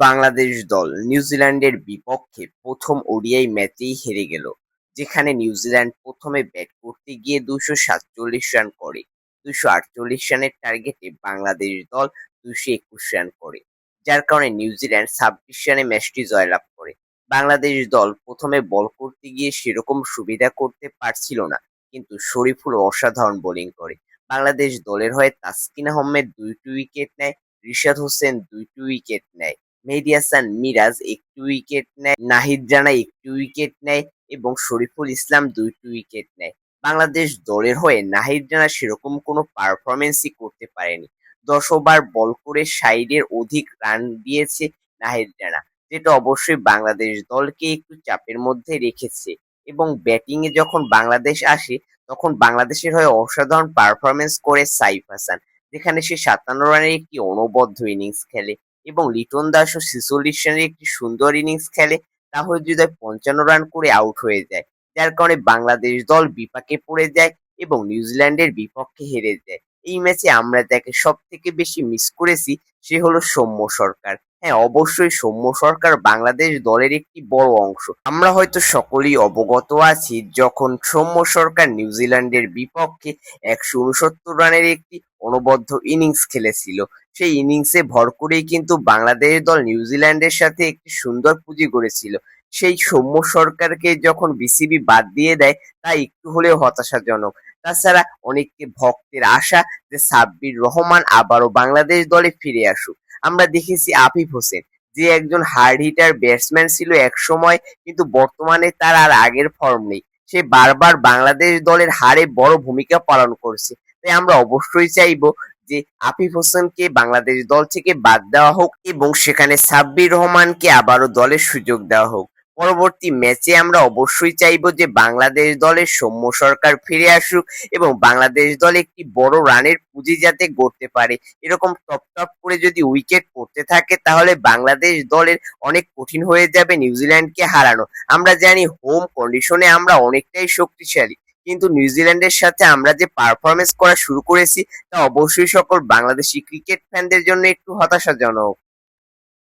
বাংলাদেশ দল নিউজিল্যান্ডের বিপক্ষে প্রথম ওডিআই ম্যাচেই হেরে গেল, যেখানে নিউজিল্যান্ড প্রথমে ব্যাট করতে গিয়ে ২৪৭ রান করে। ২৪৮ রানের টার্গেটে বাংলাদেশ দল ২২১ রান করে, যার কারণে নিউজিল্যান্ড ২৬ রানে ম্যাচটি জয়লাভ করে। বাংলাদেশ দল প্রথমে বল করতে গিয়ে সেরকম সুবিধা করতে পারছিল না, কিন্তু শরীফুল অসাধারণ বোলিং করে। বাংলাদেশ দলের হয়ে তাসকিন আহমেদ ২টি উইকেট নেয়, রিশাদ হোসেন ২টি উইকেট নেয়, মেহেদী হাসান মিরাজ ১টি উইকেট নেয়, নাহিদ রানা ১টি উইকেট নেয় এবং শরীফুল ইসলাম ২টি উইকেট নেয়। বাংলাদেশ দলের হয়ে নাহিদ রানা সেরকম কোনো পারফরমেন্সই করতে পারেনি। ১০ ওভার বল করে ৬০-এর অধিক রান দিয়েছে নাহিদ রানা, যেটা অবশ্যই বাংলাদেশ দলকে একটু চাপের মধ্যে রেখেছে। এবং ব্যাটিংয়ে যখন বাংলাদেশ আসে, তখন বাংলাদেশের হয়ে অসাধারণ পারফরমেন্স করে সাইফ হাসান, যেখানে সে ৫৭ রানের একটি অনবদ্য ইনিংস খেলে এবং লিটন দাসও ৪৬ রানের একটি সুন্দর ইনিংস খেলে। তাহিদ হৃদয় ৫৫ রান করে আউট হয়ে যায়, যার কারণে বাংলাদেশ দল বিপাকে পড়ে যায় এবং নিউজিল্যান্ডের বিপক্ষে হেরে যায়। এই ম্যাচে আমরা যাকে সব থেকে বেশি মিস করেছি সে হলো সৌম্য সরকার। হ্যাঁ, অবশ্যই সৌম্য সরকার বাংলাদেশ দলের একটি বড় অংশ। আমরা হয়তো সকলেই অবগত আছি, যখন সৌম্য সরকার নিউজিল্যান্ডের বিপক্ষে ১৬৯ রানের একটি অনবদ্য ইনিংস খেলেছিল, সেই ইনিংসে ভর করেই কিন্তু বাংলাদেশ দল নিউজিল্যান্ডের সাথে একটি সুন্দর পুঁজি গড়েছিল। সেই সৌম্য সরকারকে যখন বিসিবি বাদ দিয়ে দেয়, তা একটু হলেও হতাশাজনক। তাছাড়া অনেকে ভক্তের আশা যে সাব্বির রহমান আবারও বাংলাদেশ দলে ফিরে আসুক। আমরা দেখেছি আফিফ হোসেন, যে একজন হার্ড হিটার ব্যাটসম্যান ছিল একসময়, কিন্তু বর্তমানে তার আর আগের ফর্ম নেই। সে বারবার বাংলাদেশ দলের হারে বড় ভূমিকা পালন করছে। তাই আমরা অবশ্যই চাইবো যে আফিফ হোসেনকে বাংলাদেশ দল থেকে বাদ দেওয়া হোক এবং সেখানে সাব্বির রহমানকে আবারও দলের সুযোগ দেওয়া হোক। পরবর্তী ম্যাচে আমরা অবশ্যই চাইবো যে বাংলাদেশ দলের সৌম্য সরকার ফিরে আসুক এবং বাংলাদেশ দল একটি বড় রানের পুঁজি যাতে গড়তে পারে। এরকম টপ টপ করে যদি উইকেট পড়তে থাকে, তাহলে বাংলাদেশ দলের অনেক কঠিন হয়ে যাবে নিউজিল্যান্ডকে হারানো। আমরা জানি হোম কন্ডিশনে আমরা অনেকটাই শক্তিশালী, কিন্তু নিউজিল্যান্ডের সাথে আমরা যে পারফরমেন্স করা শুরু করেছি, তা অবশ্যই সকল বাংলাদেশি ক্রিকেট ফ্যানদের জন্য একটু হতাশাজনক।